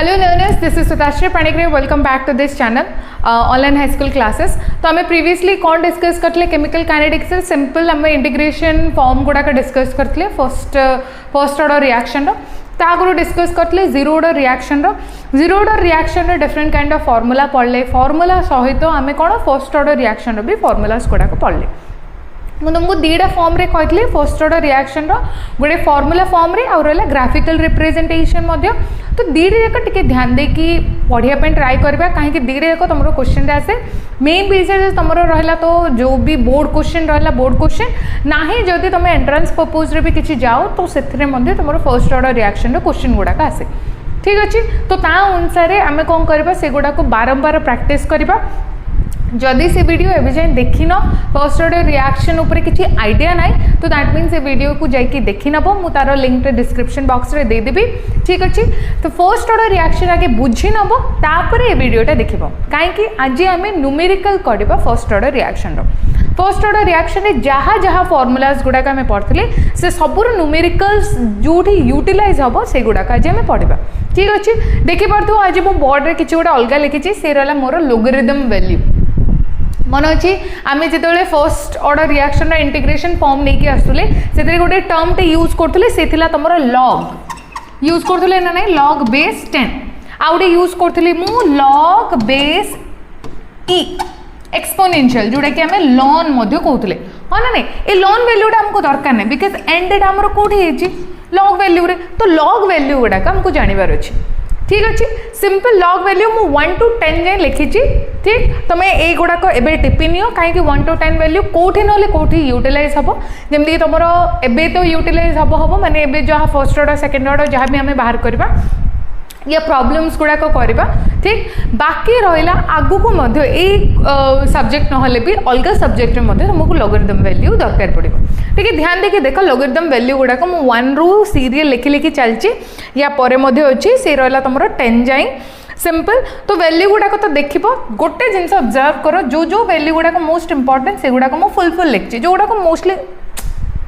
Hello learners, this is Sudhashri Panikre. Welcome back to this channel, online high school classes. तो हमें previously कौन discuss करते chemical kinetics से simple हमें integration form गुड़ा का डिस्कस करते फर्स्ट ऑर्डर रिएक्शन रो तागुरु डिस्कस करते जीरो ऑर्डर रिएक्शन रो डिफरेंट काइंड ऑफ फॉर्मूला पढ़ले फॉर्मूला सहित आम कौन फर्स्ट ऑर्डर रिएक्शन रो भी फॉर्मूलास गुड़ा पढ़ले मुझे तुमको दीटा फॉर्म रे कहली फर्स्ट ऑर्डर रिएक्शन रो गोटे फॉर्मूला फॉर्म रे और रहा ग्राफिकल रिप्रेजेंटेशन तो दीटा जाक टिके ध्यान दे कि पढ़ाई ट्राए करबा कहीं दीटा जाक तुम क्वेश्चन आसे मेन विषय तुम रहा तो जो भी बोर्ड क्वेश्चन रहा बोर्ड क्वेश्चन ना ही जदि तुम एंट्रांस पर्पज रे भी किसी जाओ तो से तुम फर्स्ट ऑर्डर रिएक्शन क्वेश्चन गुड़ाक आसे ठीक अच्छे तो ता अनुसार आम कौन करवा से गुड़ाक बारंबार प्रैक्टिस करवा जदि से वीडियो एवं जाए देखी न फर्स्ट ऑर्डर रिएक्शन उपर किसी आइडिया ना तो दैट मीन से वीडियो को जाकि देखी नब मु तार लिंक डिस्क्रिप्शन बॉक्स रे देदेवी ठीक अच्छे तो फर्स्ट ऑर्डर रिएक्शन आगे बुझी नब तापर ये वीडियोटा देख कहीं आज आम न्यूमेरिकल करवा first order reaction first order reaction रे जहाँ जहाँ फॉर्मूलाज गुड़ाक आम पढ़ते से सबूर न्यूमेरिकल्स जो यूटिलाइज हम से गुड़ाक आज आम पढ़ा ठीक अच्छे देखिपु आज मो बोर्ड रे किसी गोटे अलग लिखी से रहा मोर लोगरिदम वैल्यू मन अच्छी आम जो first order reaction integration form नहीं आसुले से गोटे टर्म टे यूज करते से तुम लॉग यूज करते ना ना लॉग बेस 10 आउ गए यूज करी मु लॉग बेस ई एक्सपोनेंशियल जोटा कि आम लॉन कहते हाँ ना नहीं ये लॉन वैल्यूटा आमको दरकार नहीं बिकज एंडेड आमर कौटी लॉग वैल्यू रे तो लॉग वैल्यू गुड़ाक आमको जानवर अच्छे ठीक अच्छे सिंपल लॉग वैल्यू मु 1 to 10 जाए लिखी ठीक तुम ये गुड़ाक एवं टिपि नियो कहीं 1 to 10 वैल्यू कौटी ना कौटी यूटिलाइज हम जमीक तुम एवं तो यूटिलाइज हम माने एवं जहाँ फर्स्ट ऑर्डर सेकेंड ऑर्डर जहाँ भी आम बाहर करवा या प्रॉब्लम्स गुड़ाक करवा ठीक बाकी रहा आगु को सब्जेक्ट ना भी अलग सब्जेक्ट में तुमको लोगरिदम वैल्यू दरकार पड़ो ठीक है ध्यान देखिए देख लोगरिदम वैल्यू गुड़ाक मु 1 रू सीरियल लिखि लिखि चलची या पर अच्छी से रहा तुम 10 जाए सिंपल तो वैल्यू गुड़ाक तो देख गोटे जिन ऑब्जर्व कर जो वैल्यू गुड़ाक मोस्ट इंपोर्टेंट से गुड़ाक मु फुल लिखी जो गुड़ाक मोस्टली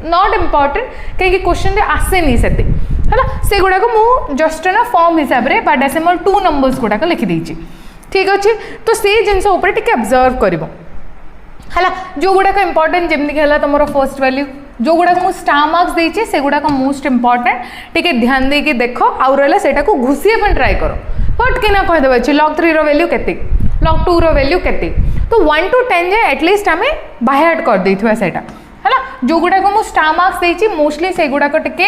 नॉट इंपोर्टेंट कहीं क्वेश्चन आसेनी से है से गुड़ाक मु जस्ट ना फॉर्म हिसाब से बा डेसिमल 2 नंबर्स गुड़ाक लिखिदी ठीक अच्छे तो से जिनस टिके ऑब्जर्व कर है जो गुड़ाक इंपोर्टेंट जमीक है तुम फर्स्ट वैल्यू जो गुड़ाक मु स्टार मार्क्स देती से गुड़ाक मोस्ट इंपोर्टेंट टिके ध्यान देके देख आउ रहा से घुषिया ट्राए कर फट कि ना कहीदेव अच्छे लॉग 3 वैल्यू के लॉग 2 वैल्यू के तो 1 to 10 जाए एटलिस्ट आम बायहार्ट कर देथिबा सेटा है जो गुड़ाक मु स्टार मार्क्स देती मोस्टली से गुड़ाक टिके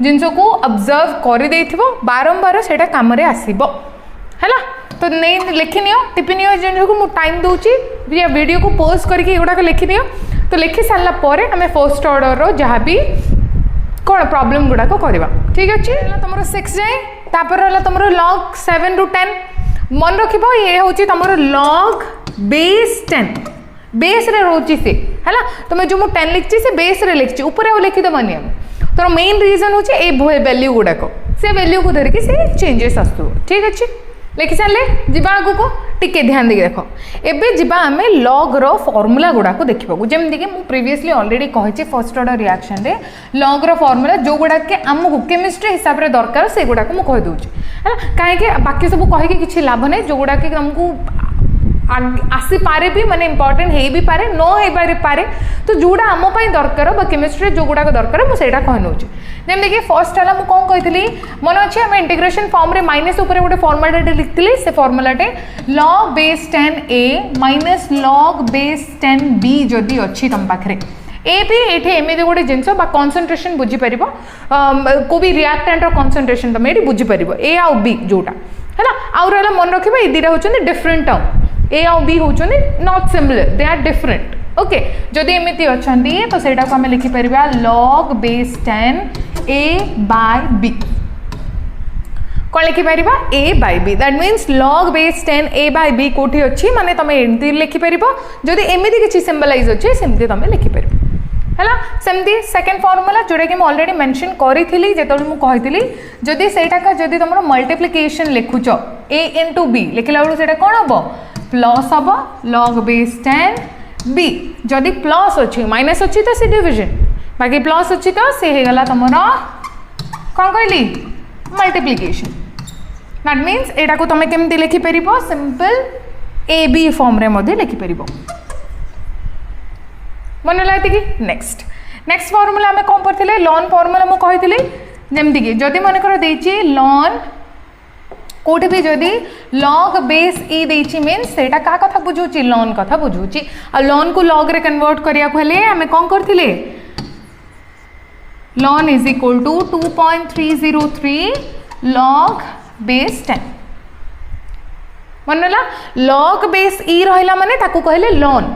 जिनस को ऑब्जर्व कर देथिबो बारंबार सेटा काम रे आसीबो है तो नहीं लिखि नियो टिपि नियो जिन को मु टाइम दूची या वीडियो को पोस्ट करके गुड़ाक लिखि नियो तो लिखि सारा पर आम फर्स्ट ऑर्डर रो जहाँ भी कौन प्रॉब्लम गुड़ाक करवा ठीक अच्छे तुम 6 जाए तापर रहा तुम लॉग 7 रू 10 मन रख ये हूँ तुम लॉग बेस 10 बेस रे रोची से है तुम जो 10 लिखी से बेस रे लिखी ऊपर आ लिखिदेवनी तो मेन रीजन हूँ ये वैल्यू गुड़ाक से वैल्यू को धरिकी से चेंजेस आसू ठीक अच्छे लिखि सारे जीवा आगु को टिके ध्यान देके देख एबे जीवा आम लॉग रो फॉर्मूला गुड़ाक देखा जमीक मुझे प्रीवियसली ऑलरेडी कही फर्स्ट ऑर्डर रिएक्शन रे लॉग रो फॉर्मूला जो गुड़ाक आमको केमिस्ट्री हिसाब से दरकार से गुड़ाक मुझे कहीदे है कहीं बाकी सब कहीकि किसी लाभ नहीं जो गुड़ाक तुमको आसी पारे भी माने इंपोर्टेंट है भी पारे न हो पारे तो जोड़ा आम दरकार केमिस्ट्री जो गुड़ाक दरकार मुझे कही नौ जमी देखिए फर्स्ट है मुझे कौन कही मन अच्छे आम इंटीग्रेशन फॉर्म रे माइनस उपर गोटे फॉर्मूलाटे लिखी से फॉर्मूलाटे log base 10a minus log base 10b जदि अच्छी तुम पाखे ए भी ये एमती गोटे जिनस कनसेंट्रेशन बुझीपर को भी रिएक्टेंट कनसेंट्रेशन तुम ये बुझीपर ए आउ बी जोटा है आउ रहा मन रखा ये दुटा होती डिफरेंट टर्म ए आउ बी होती not similar they are different okay जदि एमती अच्छा तो सहीटा को आम लिखिपर log base 10 a by b कौन लिखिपर a by b that means log base 10 a by b कौटी अच्छी माने तुम एमती लिखिपर जदि एमती किसी सिंबलाइज अच्छे सेमती तुम लिखिपर है सेमती सेकेंड फॉर्मूला जोटा कि ऑलरेडी मेंशन करी जो मुझे जदि सेटा जदि तुम मल्टीप्लिकेशन लिखुच a into b लिखला बेलू से कौन हम प्लस हम लॉग बेस 10 b जदि प्लस अच्छी माइनस अच्छी तो सी डिविजन बाकी प्लस अच्छी तो सी होगला तुम कौन कहली मल्टीप्लिकेशन दैट मीन्स एटा को तुम केमती लिखिपर सिंपल ए बी फॉर्म रे मध्य लिखिपर मन लगे कि नेक्स्ट फॉर्मूला आम कौन करते लॉन फॉर्मूला मुझे कही जमती कि जदि मनकर देची लॉन कोठी भी जदि लॉग बेस ई देची मीन्स सेटा का कथा बुझुची लॉन कथा बुझुची आ लॉन को लॉग रे कन्वर्ट करिया को हेले हमें कौन करथिले ln is equal to 2.303 log base 10 मनला लॉग बेस ई रहिला माने ताकू कहले लॉन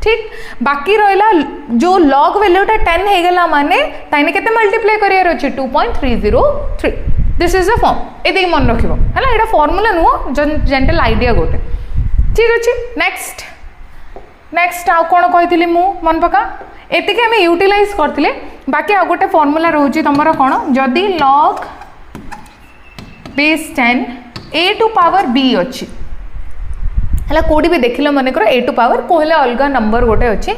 ठीक बाकी रहिला जो लॉग वैल्यूटा 10 हे गेला माने ताइने केते मल्टीप्लाई करियर अछि 2.303 दिस इज अ फॉर्म ये मन रखिबो हला एटा फार्मूला नुह जेंटल आइडिया गोटे ठीक अछि नेक्स्ट आउ कोन कहितली मु मन पका एति के हमें यूटिलाइज करथिले बाकी आ गोटे फार्मूला रहउची तमरो कोन जदी log base 10 a to power b अछि हला कोडी भी देखिलो मन करो a टू पावर कोहले अलगा नंबर गोटे अच्छी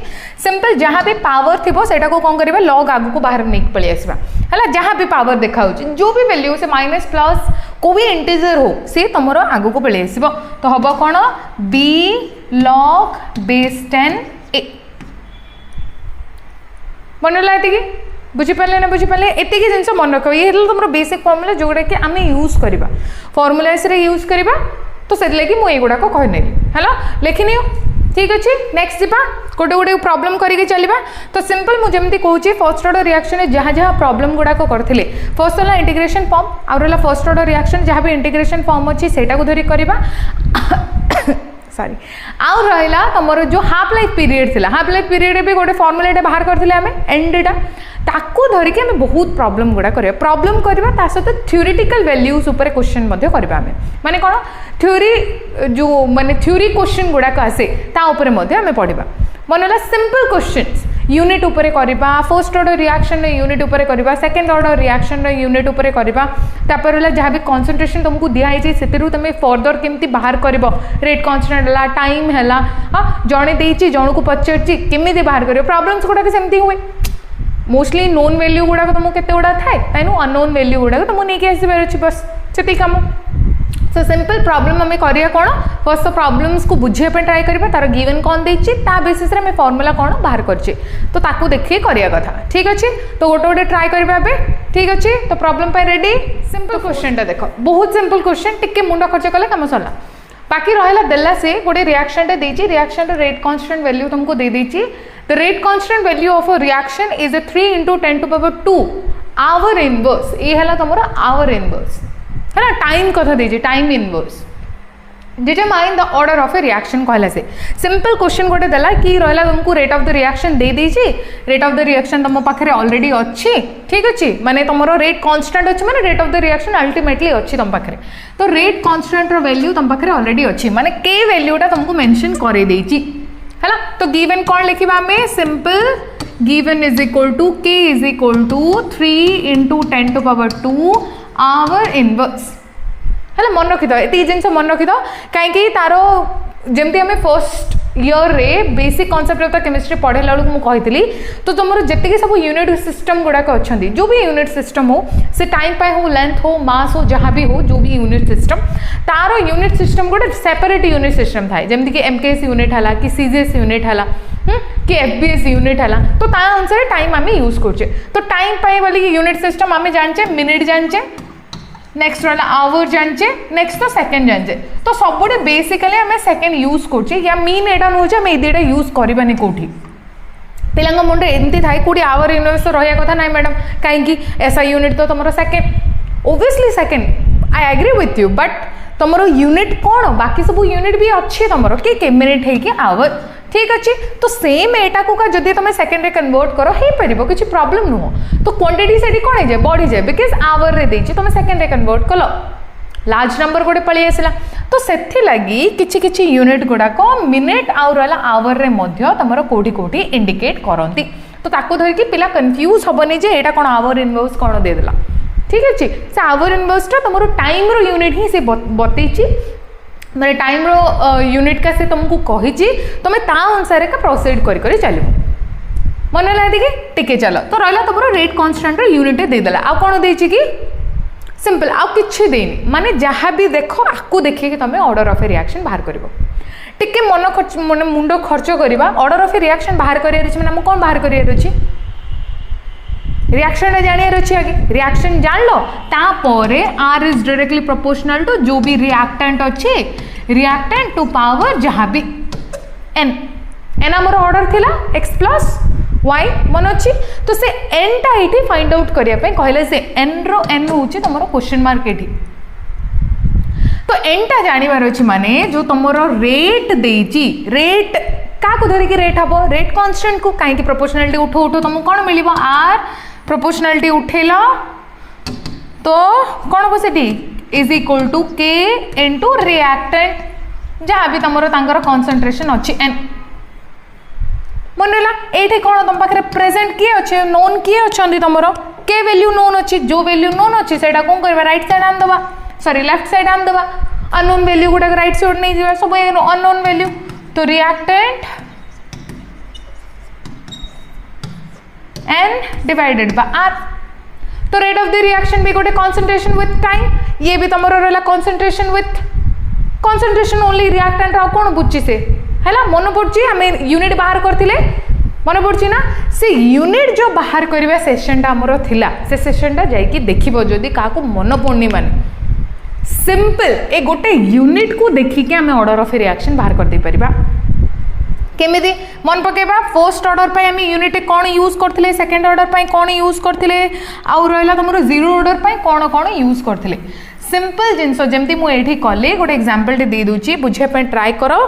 सिंपल जहाँ भी पावर थी सेटा को कौन करिबा लॉग आगु को बाहर नहीं पळि आसबा हला जहाँ भी पावर देखा होची जो भी वैल्यू से माइनस प्लस को भी इंटीजर हो से तमरो आगु को पळि आसीबो तो हबो कोन b log बेस 10 a मन लाती कि बुझिपारे ना बुझिपारे एति जिनस मन रख ये तुम बेसिक फॉर्मूला जोड़ा कि आम यूज करवा फॉर्मूलाइज रे यूज करवा तो से लगी मुझे गुड़ाक कहने है लिखिनि ठीक अच्छे नेक्स्ट जीवा गोटे गोटे प्रॉब्लम करके चलवा तो सिंपल मुझे कहूँ फर्स्ट ऑर्डर रिएक्शन जहाँ जहाँ प्रॉब्लम गुड़ाक करते फर्स्ट है इंटीग्रेशन फॉर्म आउ रहा फर्स्ट ऑर्डर रिएक्शन जहाँ भी इंटीग्रेशन फॉर्म अच्छी से धरिक करवा सॉरी आउ रहा तुम जो हाफ लाइफ पीरियड थी हाफ लाइफ पीरियड भी गोटे फॉर्मूला बाहर करते आम एंडा ताकू धरिकी आम बहुत प्रॉब्लम गुड़ा प्रॉब्लम करवा सहित थ्योरेटिकल वैल्यूज उपर क्वेश्चन करवा आम माने कौन थ्योरी जो माने थ्योरी क्वेश्चन गुड़ाक आसे आम पढ़ा मनला सिंपल क्वेश्चंस यूनिट उपरे करबा फर्स्ट ऑर्डर रिएक्शन यूनिट उपरे करबा सेकंड ऑर्डर रिएक्शन यूनिट उपरे करबा तापर होला जहाँ भी कंसंट्रेशन तुमको दिया है सेतिरु तमे फर्दर केमती बाहर करबो रेट कांस्टेंट हला टाइम हला हां जणे देछि जण को पचरछि केमिति बाहर करियो प्रॉब्लम्स गुडा के सेमती हुए मोस्टली नोन वैल्यू गुडा तुमको केते गुडा थाए ताइनु अननोन वैल्यू गुडा तुमको नेके आसीबार अछि बस सेति काम सो सिंपल प्रॉब्लम हमें करिया कौन फर्स्ट प्रॉब्लम्स को बुझे ट्राई करबा तार गिवन कौन देछि ता बेसिस रे हमें फार्मूला कौन बाहर करछि तो ताकू देखिए करिया कथा ठीक अछि तो गोटे गोटे ट्राई करबा बे ठीक अछि तो प्रॉब्लम पे रेडी सिंपल क्वेश्चन टा देखो बहुत सिंपल क्वेश्चन टिके मुंडा खर्च कले काम सरला बाकी रहला देला से गोटे रिएक्शन टा देछि रिएक्शन टा रेट कांस्टेंट वैल्यू तुमको दे देछि the rate constant value of a reaction is 3 × 10⁻², hour inverse ये हला तमरा आवर इनवर्स है ना, टाइम कथा दीजिए time inverse determine the order of A reaction कहला से सिंपल क्वेश्चन गोटे देला कि रहला तुमको रेट ऑफ द रिएक्शन दे दीजिए रेट ऑफ द रिएक्शन तुम पाखे ऑलरेडी अच्छी ठीक अच्छे माने तुमरो रेट कांस्टेंट अच्छे माने rate of the reaction ultimately अच्छी तुम पाखे तो रेट कांस्टेंट रो वैल्यू तुम पाखे ऑलरेडी अच्छी माने के वैल्यूटा तुमको मेंशन करे देची है ना। तो गिवन कौन लिखिबा में simple given is equal to k is equal to 3 × 10⁻² hour inverse है मन रखी दो ये जिन मन रखी दो कहीं तार जमती आम फर्स्ट ईयर रे basic concept of the chemistry पढ़ेला बेलू मुझे तो तुम जी सब यूनिट सिस्टम गुड़ाक अच्छा जो भी यूनिट सिस्टम हो से टाइम पाए हो लेंथ हो मास हो जहाँ भी हो जो भी यूनिट सिस्टम तार यूनिट सिस्टम गोटे सेपरेट यूनिट सिस्टम थाए जमती कि एमकेएस यूनिट है कि सीजीएस यूनिट है कि एफबीएस यूनिट है तो ता अनुसार टाइम आम यूज करें तो टाइम पाए बोली यूनिट सिस्टम आम जाने मिनिट जाने नेक्स्ट रहा आवर जाने नेक्स्ट तो सेकेंड जाने तो सबुठे बेसिकली आम सेकेंड यूज कर या मीन एटा नुचे आम ये यूज करवानी कौटी पिला मुंडे एमती थाए कौटी आवर यूनिवर्स रहा कथा ना मैडम कहीं एसआई यूनिट तो तुम second obviously second I agree with you but तुम यूनिट कौन बाकी सब यूनिट भी अच्छी तुम कि मिनिट है आवर ठीक अच्छे तो सेम एटा को का जदि तुम सेकेंड रे कन्वर्ट करो हे परिबो किछि प्रॉब्लम नुह तो क्वांटिटी सेठी कोन है जे बढ़ी जाए बिकॉज आवर रे देछि तुम सेकेंड रे कन्वर्ट कलो लार्ज नंबर गोटे पळि आसला तो सेथि लागि किछि किछि यूनिट गुडा को मिनिट आ रहला आवर रे मध्य तमरो कोठी कोठी इंडिकेट करंती तो ताको धरि कि पिला confuse होबनी J Etah cone our inverse कोन दे देला ठीक अछि से आवर इनवर्स ता तमरो टाइम रो यूनिट ही से बतेछि मैंने टाइम रो यूनिट का से तुमको कही तुम ता अनुसार का प्रोसीड कर चलो मन लगे कि टिके चलो तो रहा तुम रेट कांस्टेंट यूनिट देदेला आ कौन देछि कि सिंपल आउ किछि देनी माने जहाँ भी देखो आपको देखिए तुम ऑर्डर ऑफ ए रिएक्शन बाहर कर टिके मन खर्च मन मुंड खर्च करवा ऑर्डर ऑफ ए रिएक्शन बाहर कर कौन बाहर कर रिएक्शन जानियार अच्छी आगे रिएक्शन जान लो तापर R is directly proportional to जो भी रिएक्टेंट अच्छे रिएक्टेंट टू पावर जहाँ भी एन एन आमर ऑर्डर थिला एक्स प्लस वाई मन अच्छी तो से एन टा ये फाइंड आउट करने कहले से एन रो एन हूँ तुम क्वेश्चन मार्क ये तो एन टा जानवर अच्छी माने जो तुम रेट देची रेट क्या धरिकी रेट हम रेट कांस्टेंट को कहीं प्रोपोर्शनालिटी उठो उठो तुमको कौन मिल आर प्रोपोर्शनालिटी उठेल तो कौन हम से इज इक्वल टू के इनटू रिएक्टेंट जहाँ भी तुम कॉन्सेंट्रेशन अच्छी एन मन रहा ये कौन तुम पाखे प्रेजेंट किए अच्छे नोन किए अच्छा तुम के वैल्यू नोन अच्छी जो वैल्यू नोन अच्छी से कौन करवा राइट साइड आनदे सॉरी लेफ्ट साइड आनदे अननोन वैल्यू गुड़ा राइट साइड नहीं जावा सब अननोन वैल्यू तो reactant n divided by r तो रेट ऑफ द रिएक्शन भी गोटे कंसंट्रेशन विथ टाइम ये भी तुम रहा concentration with concentration only reactant आ कौन बुझी से है मन पड़ी आम यूनिट बाहर करते मन पड़ी ना से यूनिट जो बाहर करवा सेशनटा आमर थिला से सेशनटा जाइए देखो जदि क्या मन पड़नी माने सिंपल ए गोटे यूनिट को देखिए आम ऑर्डर ऑफ ए रिएक्शन बाहर कर दे परिबा केमिति मन पकेबा फर्स्ट ऑर्डर पे आम यूनिट कौन यूज करथिले सेकंड ऑर्डर पे कौन यूज करथिले आउ रहला तुमरो जीरो ऑर्डर पे कौन कौन यूज करथिले सिंपल जिनस जमती मुझे कले गोटे एग्जांपल टे दे दूची बुझे पे ट्राई करो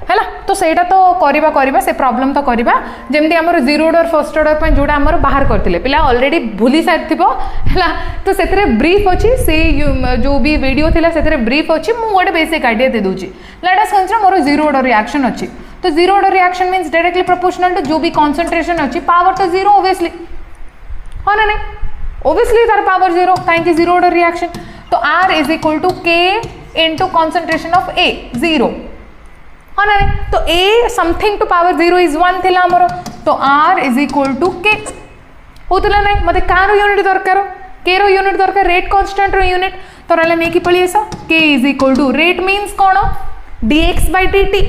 है तो सेटा तो करवा से प्रॉब्लम तो करवा जमती आमर जीरो ऑर्डर फर्स्ट ऑर्डर पे जोड़ा आमर बाहर करथिले पिला ऑलरेडी भूली सारी है तो से ब्रीफ अच्छी से जो भी वीडियो थिला से ब्रीफ अच्छी मु गोटे बेसिक आइडिया दे दूची लेट अस कंसीडर मोर जीरो ऑर्डर रिएक्शन अच्छी तो zero order reaction means directly proportional to जो भी कॉन्सेंट्रेशन अच्छी पावर तो जीरो ओबियसली हाँ ना नहीं ओबियसली तार पावर जीरो कहीं जीरो ऑर्डर रिएक्शन तो R is equal to k into concentration of A zero हाँ ना नहीं तो A something to power zero is one थिला आमर तो R इज इक्वल टू के होता नहीं मत कार यूनिट दरकार के रो यूनिट दरकार रेट कांस्टेंट रो यूनिट तो रहा नहीं कि पड़ी आस k is equal to rate means कौन dx बाय dt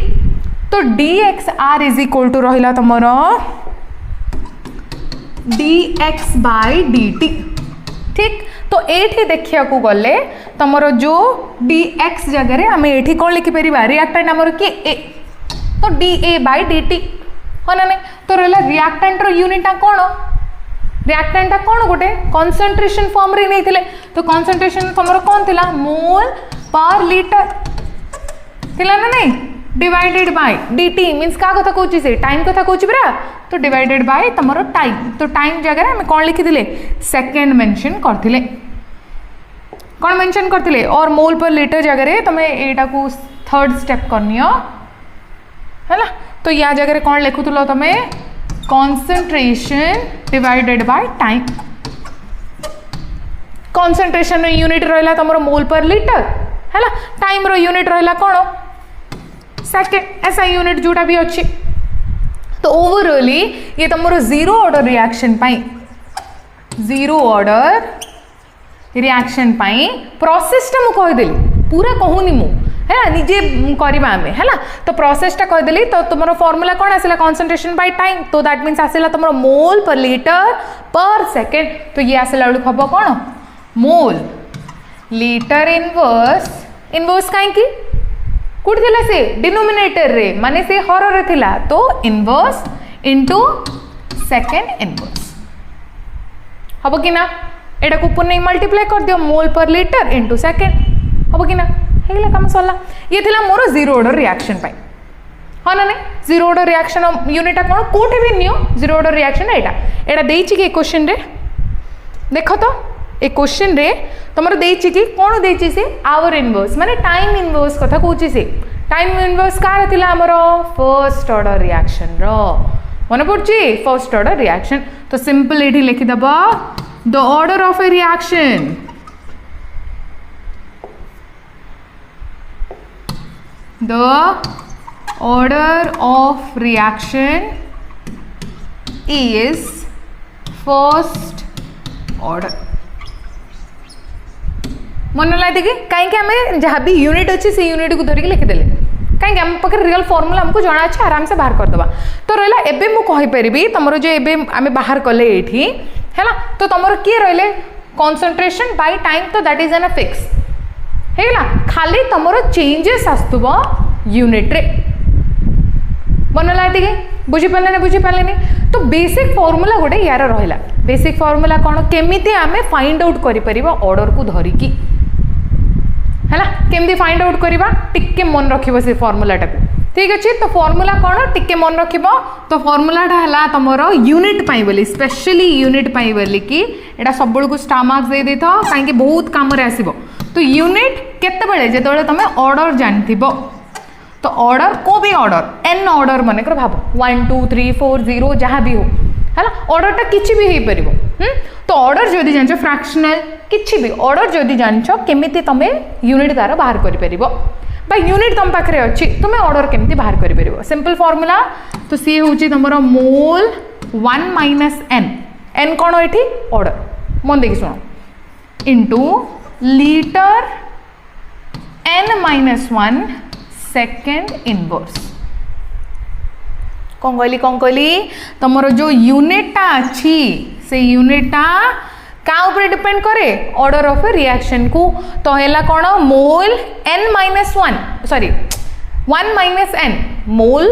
तो dx R is equal to रहा तुम dx बाय dt ठीक तो ये देखा गले तुम जो dx जगह आम ये कौन लिखिपर रिएक्टेंट आमर किए ए तो da बाय dt हाँ ना नहीं तो रहा रिएक्टेंट रो यूनिटा कौन रिएक्टेंटा कौन गोटे कॉन्सेंट्रेशन फॉर्म रे नहीं तो कॉन्सेंट्रेशन तुम कौन थिला मोल पर लीटर थिला ना नहीं डिवाइडेड बाय dt मीन्स क्या कथा कहूँ से टाइम कथा कहूँ परा तो डिवाइडेड बाय तुम टाइम तो टाइम जगह आम कौन लिखी सेकेंड मेंशन करथिले कौन मेंशन करथिले और मोल पर लीटर जगह तुम एटा को थर्ड स्टेप करनी है ना तो या जगह कौन लिखुल तुम concentration divided by time concentration unit रहा तुम मोल पर लीटर है ना टाइम रो यूनिट रहा कौन सेकेंड ऐसा यूनिट जोटा भी अच्छी तो ओवरऑली ये तुम जीरो ऑर्डर रिएक्शन पाई जीरो ऑर्डर रिएक्शन पाई प्रोसेसटा मु कहीदेली पूरा कहूनी मु है ना निजे करवा आम है ना तो प्रोसेसटा कहीदेली तो तुम फॉर्मूला कौन आसला कॉन्सेंट्रेशन बाय टाइम तो दैट मीन्स आसला तुम मोल पर लीटर पर सेकेंड तो ये आसला बेलू हम कौन मोल लीटर इनवर्स इनवर्स कहीं कौट थिला से डिनोमिनेटर रे माने से हर रे थिला तो इनवर्स इनटू सेकेंड इनवर्स हम कि ना एटा को ऊपर नहीं मल्टीप्लाई कर दियो मोल पर लीटर इनटू सेकेंड हम कि ना हेला काम सरला ये थिला मोर जीरो ऑर्डर रिएक्शन पाई हाँ ना नहीं जीरो ऑर्डर रिएक्शन यूनिटा कौन कोठे भी नियो जीरो ऑर्डर रिएक्शन एटा देछि कि क्वेश्चन रे देखो तो ए क्वेश्चन रे तुम देछि कि कौन देछि से आवर इनवर्स माने टाइम इनवर्स कथा कहूँ से टाइम इनवर्स कार थिला हमर फर्स्ट ऑर्डर रिएक्शन रो मन पड़छि फर्स्ट ऑर्डर रिएक्शन तो सिंपल एठी लिखि दबा the order of A reaction the order of reaction is first order मन लगे कि कहीं आम जहाँ भी यूनिट अच्छी से यूनिट को धरिक लिखिदेले कहीं आम पाखे रियल फॉर्मूला हमको जना अच्छे आराम से बाहर करदे। तो रहा एबे मुझे तुम जो एबे आम बाहर कले ये है तो तुम किए रही कॉन्सेंट्रेशन बाय टाइम तो दैट इज एन फिक्स है खाली तुम चेंजेस आसुव यूनिट रे मन लगे बुझीपारे ना बुझीपारे तो बेसिक फॉर्मूला गोटे यार रहा बेसिक फॉर्मूला कौन केमिति आमे फाइंड आउट करि ऑर्डर को धरिकी है केमती फाइंड आउट करवा टिके मन रखिबो से फॉर्मूला टाको ठीक अच्छे। तो फॉर्मूला कौन टिके मन रखिबो तो फॉर्मूलाटा है तुमर यूनिट पाई बोली स्पेशली यूनिट पाई बोली कि एटा सब को स्टार मार्क्स दे देथ कहीं बहुत काम रे आसीबो। तो यूनिट केतेबेले जेतेबेले तमे ऑर्डर जानथिबो तो ऑर्डर को भी ऑर्डर एन ऑर्डर मन कर भाव 1 2 3 4 0 जहाँ भी हो है ऑर्डरटा किसी भी हो पार। तो ऑर्डर जदि जान फ्रैक्शनल किसी भी ऑर्डर जदि जान केमिति तमे यूनिट तार बाहर कर पार यूनिट तुम पाखे अच्छी तुम्हें ऑर्डर केमिति बाहर कर पार सिंपल फॉर्मूला। तो सी हूँ तुम मोल 1 माइनस एन एन कौन ये ऑर्डर मन देखिए शुण into litre n minus 1 second inverse कौन कहली तुम जो यूनिटा अच्छी से यूनिटा क्या ऊपर डिपेंड करे ऑर्डर ऑफ रिएक्शन को। तो है कौन mole n minus 1 sorry 1 minus n mole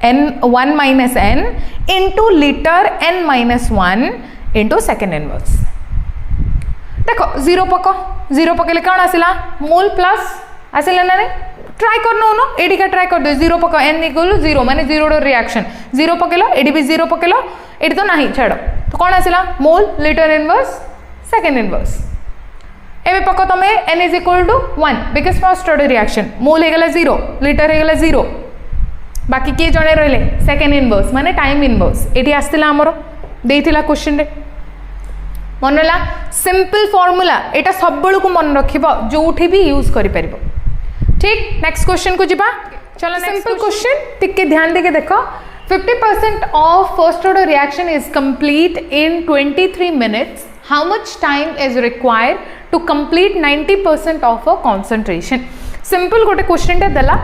n 1 minus n into litre n minus 1 into second inverse. देखो जीरो पक जीरो पकेले कौन आसला मोल प्लस आसला ना नहीं ट्राई कर नो एडी का ट्राई कर दो जीरो पक एन इक्वल 0 माने जीरो रिएक्शन जीरो पकेलो एडी भी जीरो पकेलो एडी तो नहीं छाड़ तो कौन आसला mole litre inverse second inverse एबे पक तमे n is equal to 1 because first order reaction mole हो गला 0 लीटर हो गला 0 बाकी किए जणे रहले सेकेंड इनवर्स माने टाइम इनवर्स एडी आस्तिला हमरो देइथिला क्वेश्चन रे मन ला सिंपल फॉर्मूला एटा सब बेलू को मन रखिबो जोठी भी यूज करि परिबो ठीक। नेक्स्ट क्वेश्चन को जीवा चलो सिंपल क्वेश्चन टिके ध्यान देके देखो 50% of first order reaction is complete in 23 minutes how much time is required to complete 90% of a concentration. Simple गोटे क्वेश्चन देला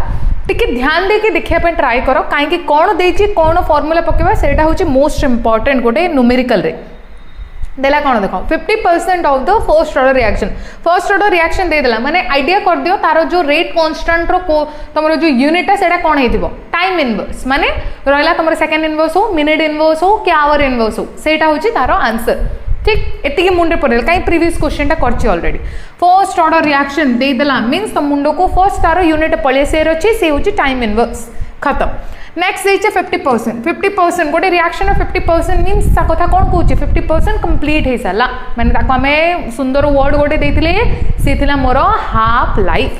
टिके ध्यान देके देखिया ट्राई करो कहीं कौन देछि कौन फॉर्मूला पकेबा सेटा होछि मोस्ट इंपोर्टेंट गोटे न्यूमेरिकल रे देला कौन देखो 50% of the first order reaction दे देला माने आइडिया कर दियो तारो जो रेट कांस्टेंट रो तमरो जो यूनिट है सेटा कौन हेतिबो टाइम इनवर्स माने रहला तमरो सेकंड इनवर्स हो मिनिट इनवर्स हो कि आवर इनवर्स हो सेटा होछि तारो आंसर ठीक। एतिके मुंडे पड़ेल कहीं प्रीवियस क्वेश्चन टा करछि ऑलरेडी फर्स्ट ऑर्डर रिएक्शन दे देला मींस तम मुंडो को फर्स्ट तारो यूनिट पळे सेर अछि से होछि टाइम इनवर्स खत्म। नेक्स्ट देइछे 50% गोटे रिएक्शन 50% मीन्स ता कथा कौन कहूँ 50% कंप्लीट हो सारा मैंने आम सुंदर वर्ड गोटे देते सी थिला मोर हाफ लाइफ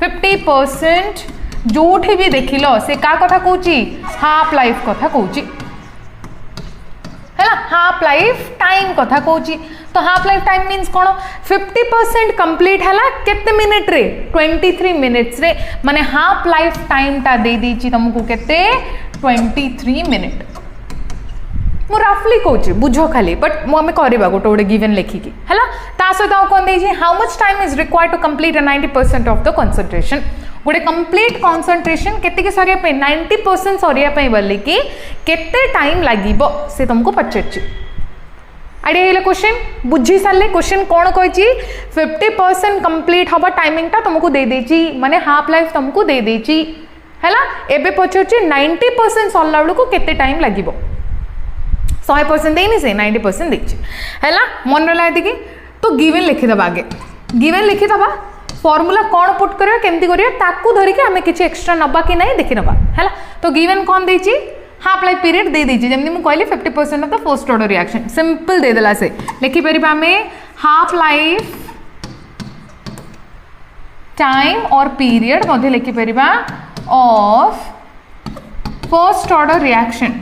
50% जोठी भी देख लो से का कथा कहूँ हाफ लाइफ कथा कहूँ है हाफ लाइफ टाइम कथा कहूँ। तो हाफ लाइफ टाइम मीन्स कौन 50% कंप्लीट है केते मिनिट रे 23 मिनिट्स रे माने हाफ लाइफ टाइम टा दे दीची तुमको केते 23 मिनिट मु रफली कहूँ बुझो खाली बट मुझे करवा गोटे गोटे गिवन लेखिकी है ता सहित कौन देजी how much time is required to complete 90% of the concentration गोटे कंप्लीट कंसंट्रेशन केते सरिया 90% सरिया बोली कि केते टाइम लागिबो से तुमको पचार आइडिया है क्वेश्चन बुझी सारे क्वेश्चन कौन कही 50% कंप्लीट हवा टाइमिंग टा तुमको दे देची माने हाफ लाइफ तुमको दे देची है एबे पचार 90% सरला बेलू को केते टाइम लागिबो 100% देनी से 90% देची है मन रहा है तो गिवन लिखिदबा आगे गिवन लिखिदबा फॉर्मूला कौन पुट करियो केमती करियो ताकू धरिके आमे किछि एक्स्ट्रा नबा कि नहीं देखि नबा है तो गिवन कौन देची हाफ लाइफ पीरियड दे दीजिए जमी मुझे कहली 50% of the first order reaction simple दे देला से लिखि परिबा हमें हाफ लाइफ टाइम और पीरियड मध्य लिखि परिबा ऑफ फर्स्ट ऑर्डर रिएक्शन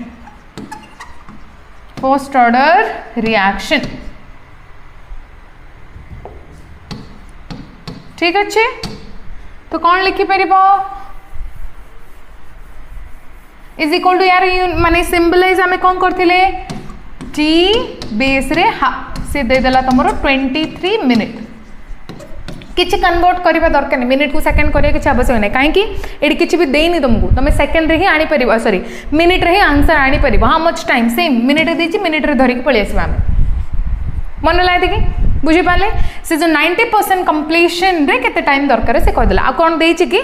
ठीक अच्छे। तो कौन लिखि परिबा इज इक्वल टू यार माने सिंबलाइज आमे कौन करथिले टी बेस रे हा से दे देला तमरो 23 मिनिट किसी कन्वर्ट करवा दरकार नहीं मिनिट को सेकंड करिया किसी आवश्यक नहीं कहीं ये किसी भी देनी तुमको तुम सेकंड रे ही आनी परिबा सॉरी मिनिट रे ही आंसर आनी परिबा how much time same minute रे देछि मिनिट रे धरिक पळि आसीबा हम मन लागे कि बुझी पाले से जो 90% कंप्लीशन रे केते टाइम दरकार से कह देला आ कोन देछि कि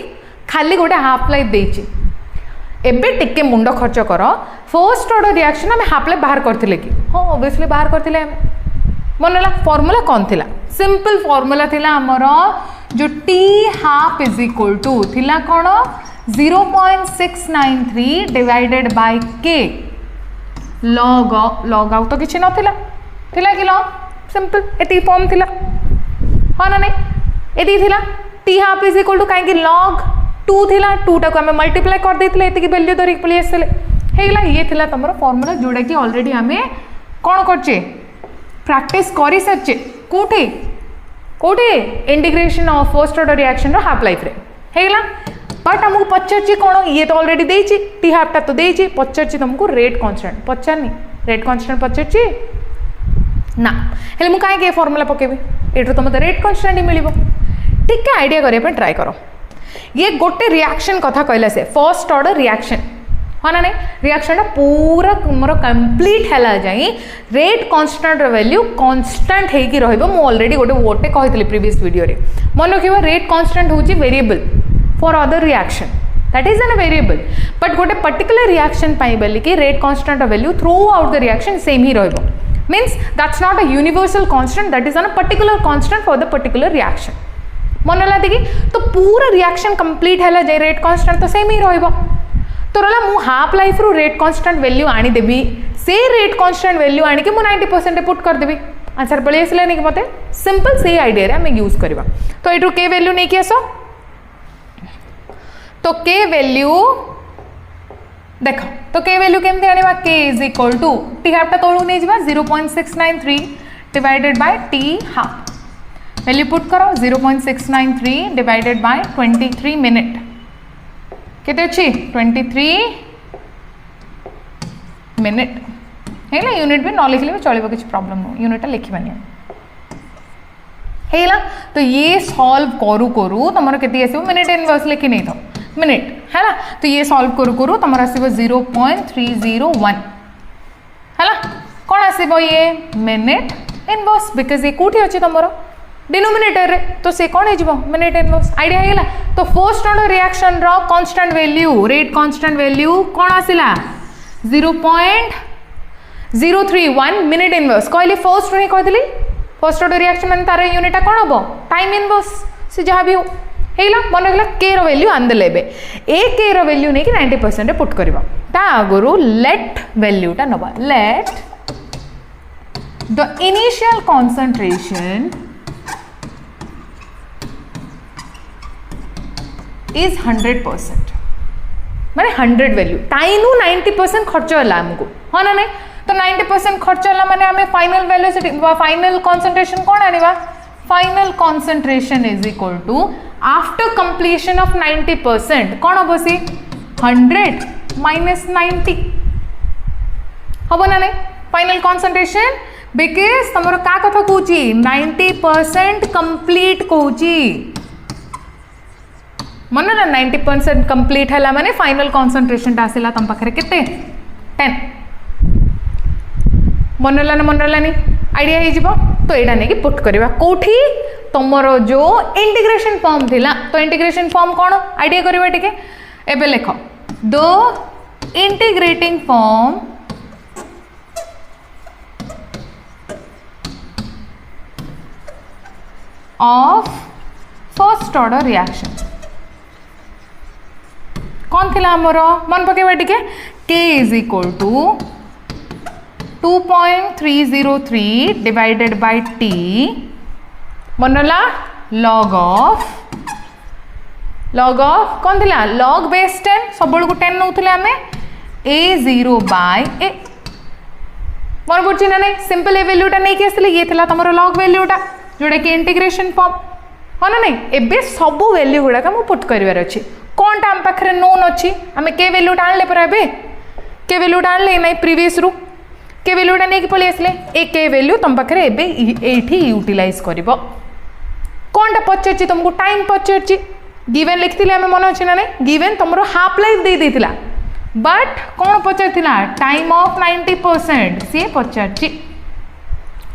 खाली गोटे हाफ लाइफ देछि एबे टिके मुंड खर्च कर फर्स्ट ऑर्डर रिएक्शन हम हाफ लाइफ बाहर करथिले कि हां ऑब्वियसली बाहर करथिले हम मनला फॉर्मूला कौन थिला सिंपल फॉर्मूला थिला हमर जो t half is equal to थिला कौन 0.693 divided by k log out तो किछि नथिला थिला कि लॉग सिंपल एती फॉर्म थिला हां ना नहीं एती थिला t half is equal to काहे लॉग 2 थिला 2 टा को हम मल्टीप्लाई कर देथिले एती की वैल्यू धरि पळि आसले हेगला ये थिला तमरो फॉर्मूला जोडा कि ऑलरेडी हमें कोन करचे प्रैक्टिस करी सारचे कोठे कोठे integration of first order reaction रो हाफ लाइफ रे हेगला बट हमको पचारची कोन ये तो ऑलरेडी देछि टी हाफ टा तो देछि पचारची तुमको रेट कांस्टेंट पचारनी रेट कांस्टेंट पचारची ना हेले मु काहे के फार्मूला पकेबी एठो तुम तो रेट कांस्टेंट ही मिलिबो ठीक है आईडिया करे पे ट्राई करो ये गोटे रिएक्शन कथा कहला से फर्स्ट ऑर्डर रिएक्शन हाँ ना नहीं रिएक्शन पूरा मोर कंप्लीट है जाए रेट कांस्टेंट वैल्यू कांस्टेंट होगी रु ऑलरेडी गोटे वर्डटे कही प्रीवियस वीडियो रे मन रखिए रेट कांस्टेंट हूँ variable for other reaction that is an variable but गोटे पर्टिकुलर रिएक्शन बोली कि rate constant value throughout the reaction same ही रहिबो means that's not a universal constant that is an a particular constant for the particular reaction मन लगे कि तो पूरा रिएक्शन कंप्लीट है जाए रेट कांस्टेंट तो सेम ही रहिबो तो रहा मु हाफ लाइफ रू रेट कांस्टेंट वैल्यू आनीदेवी से रेट कांस्टेंट वैल्यू आनिक मु 90% पुट करदेवी आंसर पलि आसलानी कि मते सिंपल से आइडिया आम यूज करवा तो ये के वैल्यू नहीं कि आस तो के वैल्यू देख तो के वैल्यू केमती आनिबा k is equal to t half टा तळू नहीं जिबा 0.693 divided by t half value put करो 0.693 डिवाइडेड बाय 23 मिनट केते अछि 23 मिनट हेला यूनिट भी न लिखले भी चलिबो किछ प्रॉब्लम न यूनिट लिखबानी हेला तो ये सॉल्व करू करू तमरो केते आसीबो मिनिट इनवर्स लिखि नै तो मिनिट हैला तो ये सॉल्व करू करू तमरो आसीबो 0.301 हैला कोन आसीबो ये मिनिट इनवर्स बिकॉज़ ये कोठी अछि तमरो डिनोमिनेटर रे तो से कौन हो मिनिट इनवर्स आइडिया है तो फर्स्ट ऑर्डर रिएक्शन रो constant value rate constant value कौन आसिला 0.031 मिनिट इनवर्स कहली फर्स्ट रे कहली फर्स्ट ऑर्डर रिएक्शन मान तार यूनिट कौन हम टाइम इनवर्स से जहाँ भी होगा मन रखला के रो वैल्यू आंदेले ए के रो वैल्यू नहीं कि 90% पुट करबा ता आगुरु लेट वैल्यू टा नबा let the initial concentration is 100% माने 100 वैल्यू टाइम 90% खर्च है आमको हाँ ना नहीं तो 90% खर्च है माने हमें फाइनल वेलोसिटी फाइनल कंसंट्रेशन कौन आनिबा final concentration is equal to after completion of 90% कौन हम सी 100 माइनस 90 हम ना नहीं फाइनल कंसंट्रेशन बिकॉज तुम का कथा कहूँ 90% कंप्लीट कहूँ मन ना 90% कंप्लीट है माने फाइनल कंसंट्रेशन आसला तुम पाखे केते 10 मनलानी आइडिया हो तो यहाँ नहीं पुट करवा कौटी तुमर जो इंटीग्रेशन फॉर्म थिला तो इंटीग्रेशन फॉर्म कौन आइडिया करवा टिके एबे लेख the integrating form of first order reaction कौन थिला हमर मन पकेबा टिके k is equal to 2.303 divided by t मनला log ऑफ कौन थिला log बेस 10 सब को 10 नउथले हमें a0 बाय a मन पड़छि ना नहीं सिंपल ए वैल्यूटा नहीं के आसले ये थिला तमरो log वैल्यूटा जोड़ा कि इंटीग्रेशन फॉर्म हाँ ना नहीं एबे सब वैल्यू गुड़ाक मुझे पुट कर अच्छी कौन टा आम पाखे नोन अच्छी आम के वैल्यूटा आनले पर ए के वैल्यूटा आनले ना प्रीवियस रू के वैल्यूटा नहीं पलि आसले ए के वैल्यू तुम पाखे एबे यूटिलाइज कर कौनटा पचार तुमको टाइम पचार गिवेन लिखी आम मन अच्छे ना नहीं गिवेन तुम हाफ लाइफ दे देता बट कौन पचार टाइम ऑफ 90% सी पचार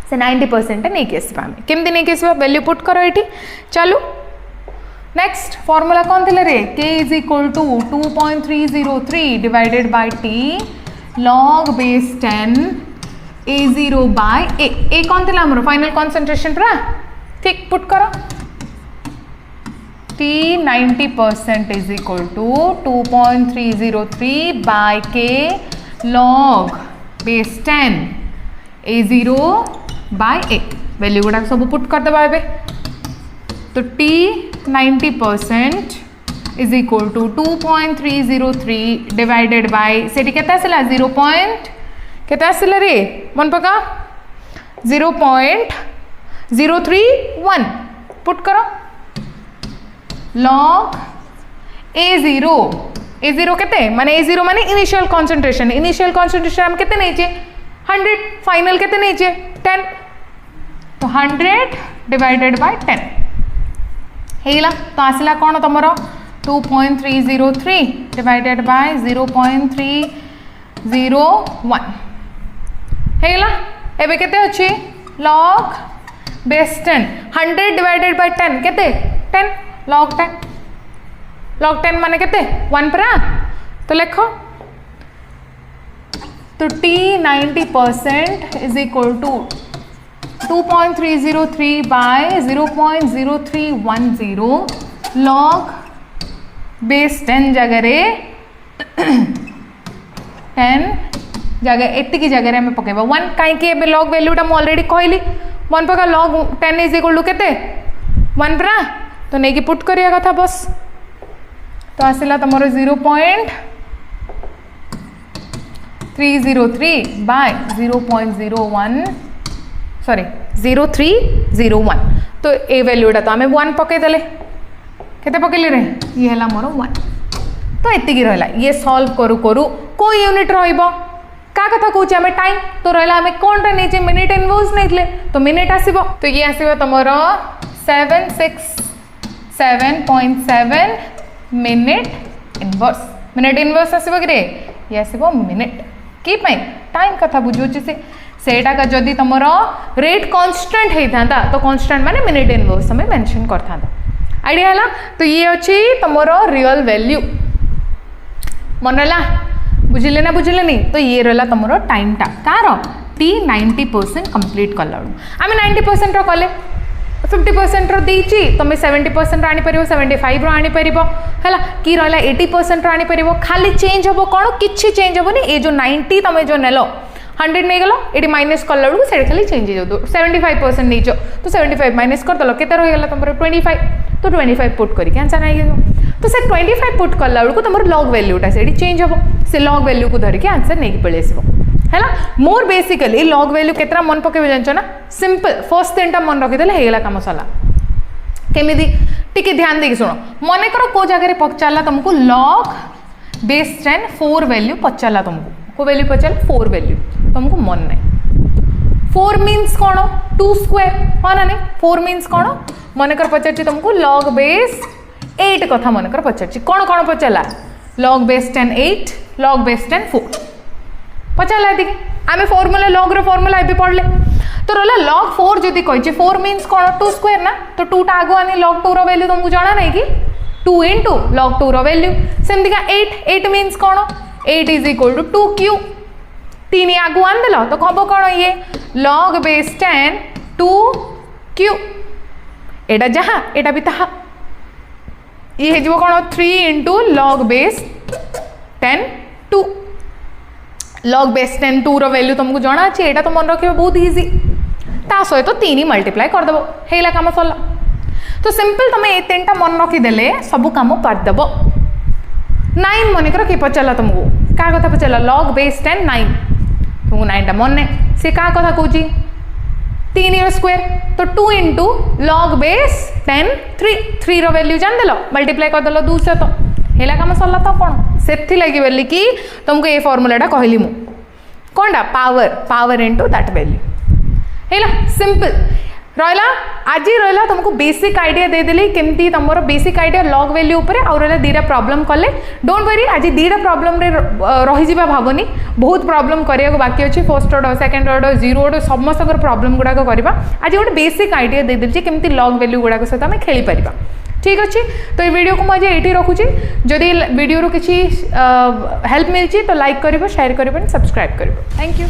से 90% नहीं आसवा केमती नहीं आसवा वैल्यू पुट करो ये चलू नेक्स्ट फॉर्मूला कौन थी रे k is equal to 2.303 divided by t log base 10 a0 bye a कौन थी आमर फाइनल कॉन्सेंट्रेशन पूरा ठीक पुट करो t 90% is equal to 2.303 by k log base 10 a0 bye a value गुड़ा सब पुट कर दबा ए तो t 90% is equal to 2.303 divided by से केते आसला 0. केते आसला रे मन पका 0.031 पुट करो log a0 केते माने a0 माने इनिशियल कंसंट्रेशन हम केते नहीं चे 100 फाइनल केते नहीं चे 10 तो 100 डिवाइडेड बाय 10 हेला तो आसला कौन तुम 2.303 डिवाइडेड बाय 0.301 हेला एबे केते अछि log बेस 10 100 डिवाइडेड बाय 10 केते 10 log 10 माने केते 1 परा तो लिखो तो t 90% is equal to 2.303 by 0.0310 log base 10 जगह रे 10 जगह एति जगह आम पकेबा 1 कहीं log वैल्यूटा मुझे ऑलरेडी कहली मन पका log 10 इज इक्वल टू केते 1 परा तो नहीं कि पुट करिया कथा बस तो आसला तुम 0.303 बाय 0.0301 तो ए वैल्यूटा तो आम 1 पकईदे केते पकईली रे ये है मोर 1 तो एति रहा ये सॉल्व करू करू को यूनिट रहा क्या कथा कौच आम टाइम तो रहा आम कौन टा नहीं मिनिट इनवर्स नहीं तो मिनिट आसो तो ये आसो तुम 767.7 मिनिट इनवर्स आसो कि ये आसो मिनिट कि टाइम कथा बुझे सेटा का जदि तुम रेट कांस्टेंट होता तो कांस्टेंट माने मिनिट इनवर्स हमें मेंशन करता आइडिया है तो ये अच्छी तुम रियल वैल्यू मन रहा बुझिले ना बुझिले नहीं तो ये रहा तुम टाइमटा कार t 90% कंप्लीट कला आम 90% कले 50% रही तुम 70% आनीपर 75 आनीपर है कि रहा 80% आनीपर खाली चेंज हम कौन कि चेंज हेनी ये जो 90 तुम जो नेल 100 नहीं गल ये माइनस कला बेलू से खाली चेंज हो 75% नहीं तो 75 माइनस करदेल के रहीगला तुम 25 तो 25 पुट करके आंसर आई तो से 25 पुट कला बेलू तुम लॉग वैल्यूटा से चेंज हम से लॉग वैल्यू को धरिकी आंसर नहीं पलि आस है मोर बेसिकली लॉग वैल्यू केतरा मन पकेबे जानछ ना सिंपल फर्स्ट तीनटा मन रखीदेले हेगला काम सला केमिदी टिके ध्यान देकी सुनो मन करो को जगह पचारा तुमको लॉग बेस 10 4 वैल्यू पचारा तुमको को वैल्यू पचार 4 वैल्यू तुमको मन नहीं 4 मीन्स कौन 2 स्क्वायर हाँ ना नहीं 4 मीन्स कौन मनकर पचार तुमको लॉग बेस 8 कथा मनकर पचार कौन कौन पचारा लॉग बेस 10 8 लॉग बेस 10 4 पचारा ये आम फॉर्मूला लॉग फॉर्मूला ये पढ़ले तो रहा लॉग 4 जदि कही 4 मीन्स कौन 2 स्क्वायर ना तो 2 टा आगु आनी लॉग 2 वैल्यू तुमको जाना नहीं कि 2 इंटू लॉग 2 वैल्यू सेमती 8 मीन्स कौन 8 इज इक्वल टू 2q 3 आगु आनदेल तो हम कौन ये लॉग बेस 10 2q एटा जहाँ एटा भी ताहा ये हो कौन 3 into log base 10 2 log base 10 2 value तुमको जाना अच्छे यहाँ तो मन रखिए बहुत इजी ता सहित तो 3 मल्टीप्लाई करदेव है कम सरला तो सिंपल तुम ये 3टा मन रखीदे सब कम करदेव 9 मनकर किए पचारा तुमको क्या कथा पचारा लॉग बेस 10 9 तुमको 9टा मन नहीं सी क्या कथा कौच 3 स्क्वायर तो 2 इंटू लॉग बेस 10 3 वैल्यू जानदेल मल्टीप्लाई करदेल 200 तो है कम सरला तो कौन से लगी बोली कि तुमको ये फॉर्मूलाटा कहली कौनटा पावर इंटू दैट वैल्यू है सिंपल रहा आज रहा तुमको बेसिक आइडिया देदेली केमती तुम बेसिक आइडिया लॉग वैल्यू उपर आउ रहा दीटा प्रॉब्लम कले डोंट वरी आज दीटा प्रॉब्लम रे रही भावनी बहुत प्रॉब्लम करिया बाकी अच्छी first order second order zero order समस्त प्रॉब्लम गुड़ाक करवा आज गोटे बेसिक आइडिया देदेली केमती लॉग वैल्यू गुड़ाक सहित आम खेली पारिबा ठीक अच्छे तो ये वीडियो को मुझे ये रखुची जदि वीडियो किसी हेल्प मिली तो लाइक करिवो शेयर करिवो सब्सक्राइब करिवो थैंक यू।